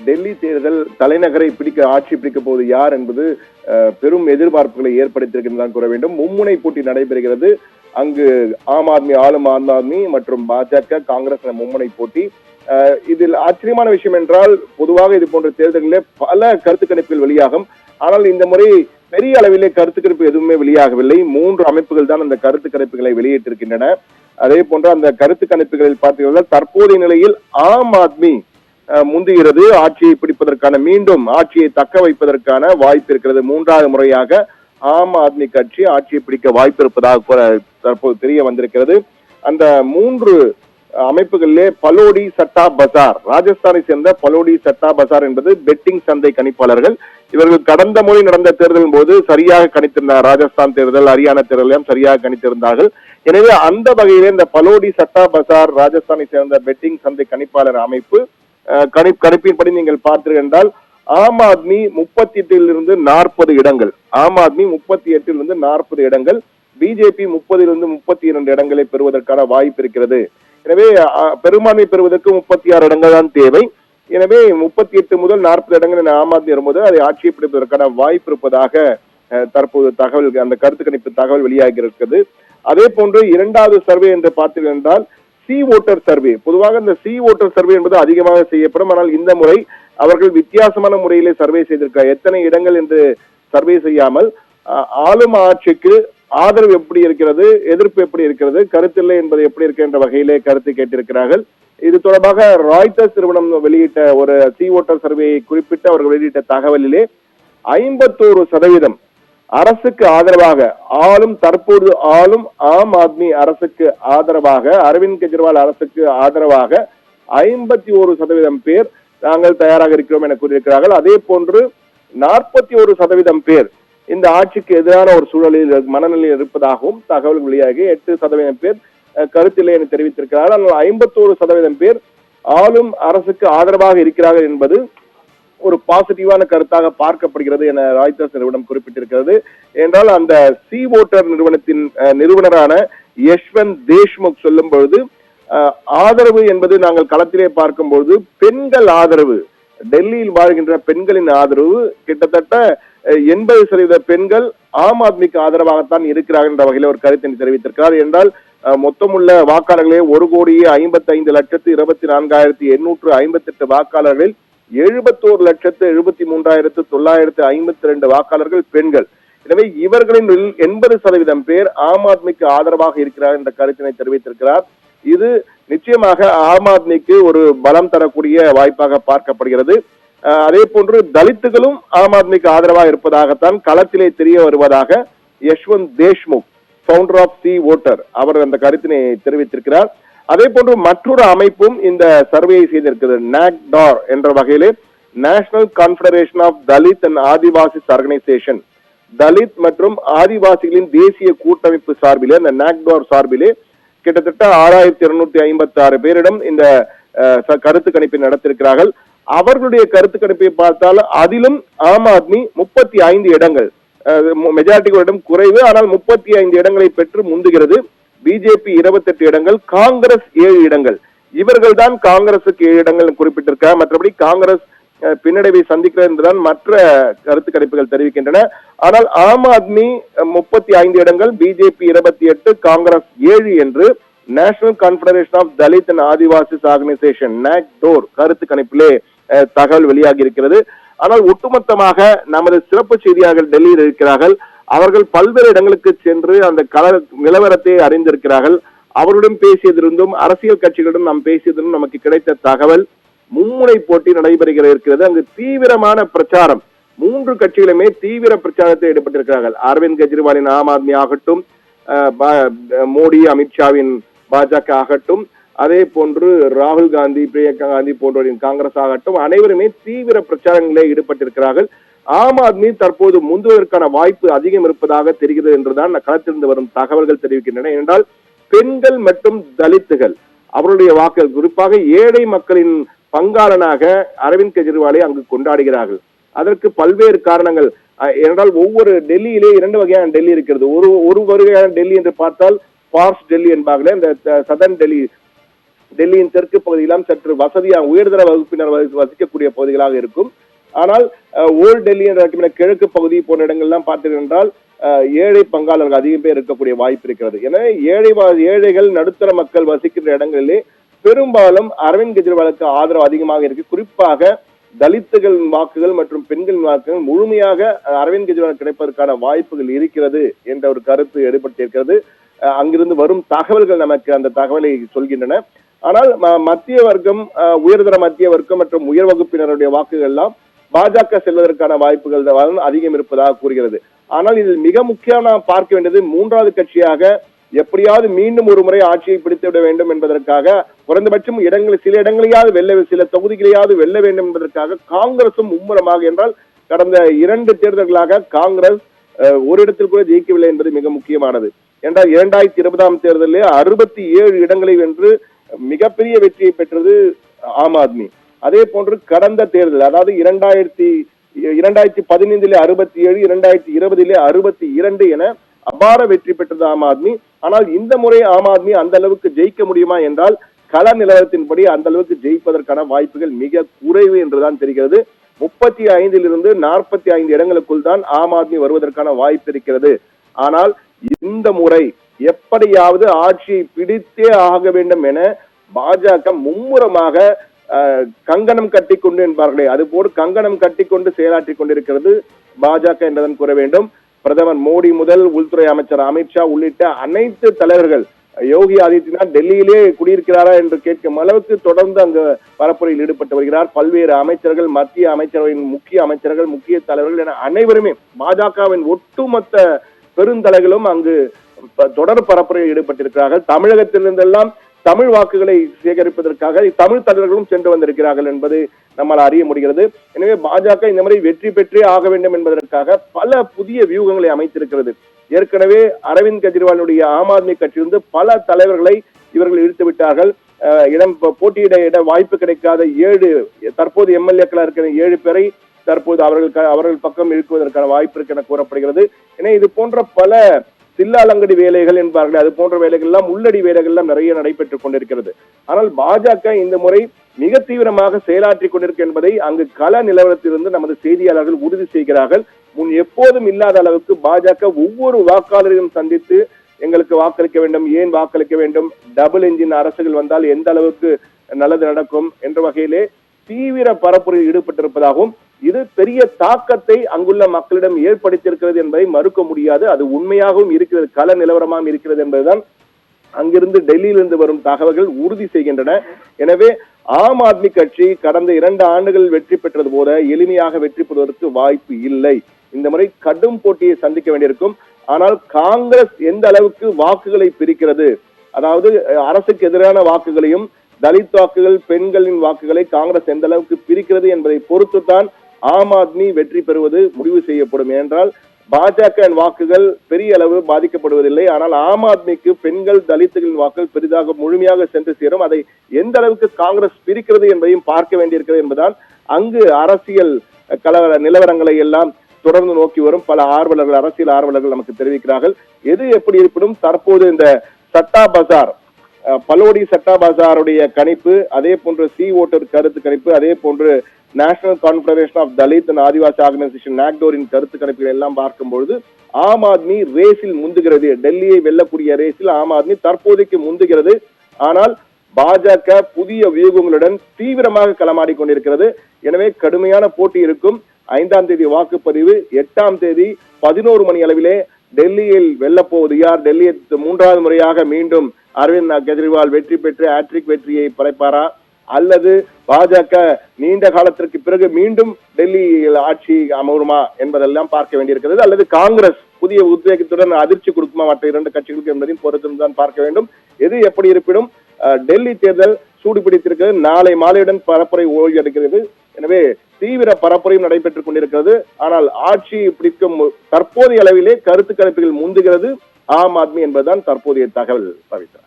டெல்லி தேர்தல் தலைநகரை ஆட்சி பிடிக்க போவது யார் என்பது பெரும் எதிர்பார்ப்புகளை ஏற்படுத்தியிருக்கின்றதான் கூற வேண்டும். மும்முனை போட்டி நடைபெறுகிறது. அங்கு ஆளும் ஆம் ஆத்மி மற்றும் பாஜக, காங்கிரஸ் மும்முனை போட்டி. இதில் ஆச்சரியமான விஷயம் என்றால், பொதுவாக இது போன்ற தேர்தலிலே பல கருத்து கணிப்புகள் வெளியாகும். ஆனால் இந்த முறை பெரிய அளவிலே கருத்து கணிப்பு எதுவுமே வெளியாகவில்லை. 3 அமைப்புகள் தான் அந்த கருத்து கணிப்புகளை வெளியிட்டிருக்கின்றன. அதே போன்று அந்த கருத்து கணிப்புகளில் பார்த்தீங்கன்னா, தற்போதைய நிலையில் ஆம் ஆத்மி முந்துகிறது. ஆட்சியை பிடிப்பதற்கான, மீண்டும் ஆட்சியை தக்க வைப்பதற்கான வாய்ப்பு இருக்கிறது. 3வது முறையாக ஆம் ஆத்மி கட்சி ஆட்சியை பிடிக்க வாய்ப்பு இருப்பதாக தற்போது தெரிய வந்திருக்கிறது. அந்த 3 அமைப்புகளிலே பலோடி சட்டா பசார், ராஜஸ்தானை சேர்ந்த பலோடி சட்டா பசார் என்பது பெட்டிங் சந்தை கணிப்பாளர்கள். இவர்கள் கடந்த முறை நடந்த தேர்தலின் போது சரியாக கணித்திருந்தார். ராஜஸ்தான் தேர்தல், ஹரியானா தேர்தலையும் சரியாக கணித்திருந்தார்கள். எனவே அந்த வகையிலே இந்த பலோடி சட்டா பசார் ராஜஸ்தானை சேர்ந்த பெட்டிங் சந்தை கணிப்பாளர் அமைப்பு கணிப்பின்படி நீங்கள் பார்த்தீர்கள் என்றால், ஆம் ஆத்மி 38 40 இடங்கள், ஆம் ஆத்மி 38 40 இடங்கள், பிஜேபி 30 32 இடங்களை பெறுவதற்கான வாய்ப்பு இருக்கிறது. எனவே பெரும்பான்மை பெறுவதற்கு 36 இடங்கள் தான் தேவை. எனவே 38 முதல் 40 இடங்கள் ஆம் ஆத்மி வரும்போது அதை ஆட்சியை பிடிப்பதற்கான வாய்ப்பு இருப்பதாக தற்போது தகவல், அந்த கருத்து கணிப்பு தகவல் வெளியாகி இருக்கிறது. அதே போன்று 2வது சர்வே என்று பார்த்தீர்கள் என்றால் சி ஓட்டர் சர்வே. பொதுவாக இந்த சி ஓட்டர் சர்வே என்பது அதிகமாக செய்யப்படும். ஆனால் இந்த முறை அவர்கள் வித்தியாசமான முறையிலே சர்வே செய்திருக்கிறார். எத்தனை இடங்கள் என்று சர்வே செய்யாமல் ஆளும் ஆட்சிக்கு ஆதரவு எப்படி இருக்கிறது, எதிர்ப்பு எப்படி இருக்கிறது, கருத்தில்லை என்பது எப்படி இருக்கு என்ற வகையிலே கருத்து கேட்டிருக்கிறார்கள். இது தொடர்பாக ராய்டர்ஸ் நிறுவனம் வெளியிட்ட ஒரு சி ஓட்டர் சர்வேயை குறிப்பிட்டு அவர்கள் வெளியிட்ட தகவலிலே 51% அரசுக்கு ஆதரவாக, தற்போது ஆளும் ஆம் ஆத்மி அரசுக்கு ஆதரவாக, அரவிந்த் கெஜ்ரிவால் அரசுக்கு ஆதரவாக 51% பேர் நாங்கள் தயாராக இருக்கிறோம் என கூறியிருக்கிறார்கள். அதே போன்று 41% பேர் இந்த ஆட்சிக்கு எதிரான ஒரு சூழலில், மனநிலையில் இருப்பதாகவும் தகவல் வெளியாகி 8% பேர் கருத்தில்லை என தெரிவித்திருக்கிறார்கள். ஆனால் 51% பேர் ஆளும் அரசுக்கு ஆதரவாக இருக்கிறார்கள் என்பது ஒரு பாசிட்டிவான கருத்தாக பார்க்கப்படுகிறது என ராய்டர்ஸ் நிறுவனம் குறிப்பிட்டிருக்கிறது. என்றால் அந்த சி ஓட்டர் நிறுவனத்தின் நிறுவனரான யஷ்வந்த் தேஷ்முக் சொல்லும் பொழுது, ஆதரவு என்பது நாங்கள் களத்திலே பார்க்கும்போது பெண்கள் ஆதரவு, டெல்லியில் வாழ்கின்ற பெண்களின் ஆதரவு கிட்டத்தட்ட 80% பெண்கள் ஆம் ஆத்மிக்கு ஆதரவாகத்தான் இருக்கிறார்கள் என்ற வகையில் ஒரு கருத்தினை தெரிவித்திருக்கிறார். என்றால் மொத்தமுள்ள வாக்காளர்களே 1,25,24,858 வாக்காளர்கள், 71,73,952 வாக்காளர்கள் பெண்கள். எனவே இவர்களின் 80% பேர் ஆம் ஆத்மிக்கு ஆதரவாக இருக்கிறார் என்ற கருத்தினை தெரிவித்திருக்கிறார். இது நிச்சயமாக ஆம் ஆத்மிக்கு ஒரு பலம் தரக்கூடிய வாய்ப்பாக பார்க்கப்படுகிறது. அதே போன்று தலித்துகளும் ஆம் ஆத்மிக்கு ஆதரவாக இருப்பதாகத்தான் களத்திலே தெரிய வருவதாக Yashwant Deshmukh, founder of C Voter, அவர் அந்த கருத்தினை தெரிவித்திருக்கிறார். அதே போன்று மற்றொரு அமைப்பும் இந்த சர்வேயை செய்திருக்கிறது. நாக்டார் என்ற வகையிலே national confederation of Dalit and Adivasis organisation, தலித் மற்றும் ஆதிவாசிகளின் தேசிய கூட்டமைப்பு சார்பிலே, அந்த நாக்டார் சார்பிலே கிட்டத்தட்ட 6,256 பேரிடம் இந்த கருத்து கணிப்பை நடத்திருக்கிறார்கள். அவர்களுடைய கருத்து கணிப்பை பார்த்தால் அதிலும் ஆம் ஆத்மி 35 இடங்கள், மெஜாரிட்டிகளிடம் குறைவு, ஆனால் 35 இடங்களை பெற்று முந்துகிறது. பிஜேபி 28 இடங்கள், காங்கிரஸ் 7 இடங்கள். இவர்கள் தான் காங்கிரசுக்கு 7 இடங்கள் குறிப்பிட்டிருக்கிறார். மற்றபடி காங்கிரஸ் பின்னடைவை சந்திக்கிறது என்றுதான் மற்ற கருத்து கணிப்புகள் தெரிவிக்கின்றன. ஆனால் ஆம் ஆத்மி 35 இடங்கள், பிஜேபி 28, காங்கிரஸ் 7 என்று national confederation of Dalit and Adivasis organisation NACDOR கருத்து கணிப்பிலே தகவல் வெளியாகி இருக்கிறது. ஆனால் ஒட்டுமொத்தமாக நமது சிறப்பு செய்தியாளர்கள் டெல்லியில் இருக்கிறார்கள். அவர்கள் பல்வேறு இடங்களுக்கு சென்று அந்த நிலவரத்தை அறிந்திருக்கிறார்கள். அவருடன் பேசியதிலிருந்தும் அரசியல் கட்சிகளிடம் நாம் பேசியதிலும் நமக்கு கிடைத்த தகவல், மும்முனை போட்டி நடைபெறுகிற இருக்கிறது. அங்கு தீவிரமான பிரச்சாரம், 3 கட்சிகளுமே தீவிர பிரச்சாரத்தில் ஈடுபட்டிருக்கிறார்கள். அரவிந்த் கெஜ்ரிவாலின் ஆம் ஆத்மி ஆகட்டும், மோடி அமித்ஷாவின் பாஜக ஆகட்டும், அதே போன்று ராகுல் காந்தி, பிரியங்கா காந்தி போன்றவரின் காங்கிரஸ் ஆகட்டும், அனைவருமே தீவிர பிரச்சாரங்களில் ஈடுபட்டிருக்கிறார்கள். ஆம் ஆத்மி தற்போது முந்துவதற்கான வாய்ப்பு அதிகம் இருப்பதாக தெரிகிறது என்றுதான் களத்திலிருந்து வரும் தகவல்கள் தெரிவிக்கின்றன. என்றால் பெண்கள் மற்றும் தலித்துகள் அவருடைய வாக்குகள், குறிப்பாக ஏழை மக்களின் பங்காளனாக அரவிந்த் கெஜ்ரிவாலை அங்கு கொண்டாடுகிறார்கள். அதற்கு பல்வேறு காரணங்கள். என்றால் ஒவ்வொரு டெல்லியிலே 2 வகையான டெல்லி இருக்கிறது. ஒரு வகையான டெல்லி என்று பார்த்தால் பார்ஸ் டெல்லி என்பார்களே, இந்த சதர்ன் டெல்லி, டெல்லியின் தெற்கு பகுதியெல்லாம் சற்று வசதியாக உயர்தர வகுப்பினர் வசிக்கக்கூடிய பகுதிகளாக இருக்கும். ஆனால் ஓல்ட் டெல்லி என்ற கிழக்கு பகுதி போன்ற இடங்கள்லாம் பார்த்தீர்கள் என்றால் ஏழை பங்காளர்கள் அதிகம் பேர் இருக்கக்கூடிய வாய்ப்பு இருக்கிறது. எனவே ஏழைகள் நடுத்தர மக்கள் வசிக்கின்ற இடங்களிலே பெரும்பாலும் அரவிந்த் கெஜ்ரிவாலுக்கு ஆதரவு அதிகமாக இருக்கு. குறிப்பாக தலித்துகளின் வாக்குகள் மற்றும் பெண்களின் வாக்குகள் முழுமையாக அரவிந்த் கெஜ்ரிவால் கிடைப்பதற்கான வாய்ப்புகள் இருக்கிறது என்ற ஒரு கருத்து ஏற்படுத்தியிருக்கிறது. அங்கிருந்து வரும் தகவல்கள் நமக்கு அந்த தகவலை சொல்கின்றன. ஆனால் மத்திய வர்க்கம், உயர்தர மத்திய வர்க்கம் மற்றும் உயர் வகுப்பினருடைய வாக்குகள் எல்லாம் பாஜக செல்வதற்கான வாய்ப்புகள் அதிகம் இருப்பதாக கூறுகிறது. ஆனால் இதில் மிக முக்கியம் நாம் பார்க்க வேண்டியது, மூன்றாவது கட்சியாக எப்படியாவது மீண்டும் ஒரு முறை ஆட்சியை பிடித்துவிட வேண்டும் என்பதற்காக, குறைந்தபட்சம் சில இடங்களையாவது சில தொகுதிகளையாவது வெல்ல வேண்டும் என்பதற்காக காங்கிரசும் மும்முரமாக, என்றால் கடந்த 2 தேர்தல்களாக காங்கிரஸ் ஒரு இடத்தில் கூட ஜெயிக்கவில்லை என்பது மிக முக்கியமானது. என்றால் 2020 தேர்தலிலே 67 இடங்களை வென்று மிகப்பெரிய வெற்றியை பெற்றது ஆம் ஆத்மி. அதே போன்று கடந்த தேர்தல், அதாவது 2015 67, 2020 62 என அபார வெற்றி பெற்றது ஆம் ஆத்மி. ஆனால் இந்த முறை ஆம் ஆத்மி அந்த அளவுக்கு ஜெயிக்க முடியுமா என்றால் கள நிலவரத்தின்படி அந்த அளவுக்கு ஜெயிப்பதற்கான வாய்ப்புகள் மிக குறைவு என்றுதான் தெரிகிறது. 35 45 இடங்களுக்குள் தான் ஆம் ஆத்மி வருவதற்கான வாய்ப்பு இருக்கிறது. ஆனால் இந்த முறை எப்படியாவது ஆட்சியை பிடித்தே ஆக வேண்டும் என பாஜக மும்முரமாக கங்கணம் கட்டிக்கொண்டு என்பார்களே, அதுபோல் கங்கணம் கட்டிக்கொண்டு செயலாற்றி கொண்டிருக்கிறது பாஜக என்றுதான் கூற வேண்டும். பிரதமர் மோடி முதல் உள்துறை அமைச்சர் அமித்ஷா உள்ளிட்ட அனைத்து தலைவர்கள், யோகி ஆதித்யநாத் டெல்லியிலே குடியிருக்கிறாரா என்று கேட்கும் அளவுக்கு தொடர்ந்து அங்கு பரப்புரையில் ஈடுபட்டு வருகிறார். பல்வேறு அமைச்சர்கள், மத்திய அமைச்சரவையின் முக்கிய அமைச்சர்கள், முக்கிய தலைவர்கள் என அனைவருமே, பாஜகவின் ஒட்டுமொத்த பெருந்தலைகளும் அங்கு தொடர் பரப்புரையில் ஈடுபட்டிருக்கிறார்கள். தமிழகத்திலிருந்தெல்லாம் தமிழ் வாக்குகளை சேகரிப்பதற்காக தமிழ் தலைவர்களும் சென்று வந்திருக்கிறார்கள் என்பது நம்மால் அறிய முடிகிறது. எனவே பாஜக இந்த முறை வெற்றி பெற்றே ஆக வேண்டும் என்பதற்காக பல புதிய வியூகங்களை அமைத்திருக்கிறது. ஏற்கனவே அரவிந்த் கெஜ்ரிவாலுடைய ஆம் ஆத்மி கட்சியிலிருந்து பல தலைவர்களை இவர்கள் இழுத்து விட்டார்கள். போட்டியிட வாய்ப்பு கிடைக்காத 7 தற்போது எம்எல்ஏக்களா இருக்கிற 7 பேரை தற்போது அவர்கள் பக்கம் இழுக்குவதற்கான வாய்ப்பு இருக்கு என கூறப்படுகிறது. எனவே இது போன்ற பல சில்லாலங்கடி வேலைகள் என்பார்கள், அது போன்ற வேலைகள் எல்லாம், உள்ளடி வேலைகள் எல்லாம் நிறைய நடைபெற்றுக் கொண்டிருக்கிறது. ஆனால் பாஜக இந்த முறை மிக தீவிரமாக செயலாற்றி கொண்டிருக்க என்பதை அங்கு கள நிலவரத்திலிருந்து நமது செய்தியாளர்கள் உறுதி செய்கிறார்கள். முன் எப்போதும் இல்லாத அளவுக்கு பாஜக ஒவ்வொரு வாக்காளரையும் சந்தித்து எங்களுக்கு வாக்களிக்க வேண்டும், ஏன் வாக்களிக்க வேண்டும், டபுள் என்ஜின் அரசுகள் வந்தால் எந்த அளவுக்கு நல்லது நடக்கும் என்ற வகையிலே தீவிர பரப்புரையில் ஈடுபட்டிருப்பதாகவும், இது பெரிய தாக்கத்தை அங்குள்ள மக்களிடம் ஏற்படுத்தியிருக்கிறது என்பதை மறுக்க முடியாது. அது உண்மையாகவும் இருக்கிறது, கள நிலவரமாகவும் இருக்கிறது என்பதுதான் அங்கிருந்து டெல்லியிலிருந்து வரும் தகவல்கள் உறுதி செய்கின்றன. எனவே ஆம் ஆத்மி கட்சி கடந்த 2 ஆண்டுகள் வெற்றி பெற்றது போல எளிமையாக வெற்றி பெறுவதற்கு வாய்ப்பு இல்லை. இந்த முறை கடும் போட்டியை சந்திக்க வேண்டியிருக்கும். ஆனால் காங்கிரஸ் எந்த அளவுக்கு வாக்குகளை பிரிக்கிறது, அதாவது அரசுக்கு எதிரான வாக்குகளையும் தலித் வாக்குகள், பெண்களின் வாக்குகளை காங்கிரஸ் எந்த அளவுக்கு பிரிக்கிறது என்பதை பொறுத்துத்தான் ஆம் ஆத்மி வெற்றி பெறுவது முடிவு செய்யப்படும். என்றால் பாஜக வாக்குகள் பெரிய அளவு பாதிக்கப்படுவதில்லை. ஆனால் ஆம் ஆத்மிக்கு பெண்கள், தலித்துகளின் வாக்குகள் பெரிதாக முழுமையாக சென்று சேரும். அதை எந்த அளவுக்கு காங்கிரஸ் பிரிக்கிறது என்பதையும் பார்க்க வேண்டியிருக்கிறது என்பதால் அங்கு அரசியல் கலவர நிலவரங்களை எல்லாம் தொடர்ந்து நோக்கி வரும் பல ஆர்வலர்கள், அரசியல் ஆர்வலர்கள் நமக்கு தெரிவிக்கிறார்கள். எது எப்படி இருப்பினும் தற்போது இந்த சட்டா பசார், பலோடி சட்டா பசாருடைய கணிப்பு, அதே போன்று சி ஓட்டர் கருத்து கணிப்பு, அதே போன்று national confederation of Dalit and Adivasi organisation நாக்டோரின் கருத்து கணிப்புகள் எல்லாம் பார்க்கும்பொழுது ஆம் ஆத்மி ரேஸில் முந்துகிறது. டெல்லியை வெல்லக்கூடிய ரேஸில் ஆம் ஆத்மி தற்போதைக்கு முந்துகிறது. ஆனால் பாஜக புதிய வியூகங்களுடன் தீவிரமாக களமாடி கொண்டிருக்கிறது. எனவே கடுமையான போட்டி இருக்கும். 5ஆம் தேதி வாக்குப்பதிவு, 8ஆம் தேதி 11 மணி அளவிலே டெல்லியில் வெல்லப்போவது யார், டெல்லியை 3வது முறையாக மீண்டும் அரவிந்த் கெஜ்ரிவால் வெற்றி பெற்று ஹேட்ரிக் வெற்றியை படைப்பாரா, அல்லது பாஜக நீண்ட காலத்திற்கு பிறகு மீண்டும் டெல்லியில் ஆட்சி அமருமா என்பதெல்லாம் பார்க்க வேண்டியிருக்கிறது. அல்லது காங்கிரஸ் புதிய உத்வேகத்துடன் அதிர்ச்சி கொடுக்குமா மற்ற 2 கட்சிகளுக்கு என்பதையும் பொறுத்திருந்துதான் பார்க்க வேண்டும். எது எப்படி இருப்பினும் டெல்லி தேர்தல் சூடு பிடித்திருக்கிறது. நாளை மாலையுடன் பரப்புரை ஓய்வு எடுக்கிறது. எனவே தீவிர பரப்புரையும் நடைபெற்றுக் கொண்டிருக்கிறது. ஆனால் ஆட்சி பிடிக்கும் தற்போதைய அளவிலே கருத்து கணிப்புகள் முந்துகிறது ஆம் ஆத்மி என்பதுதான் தற்போதைய தகவல். பவித்ரா.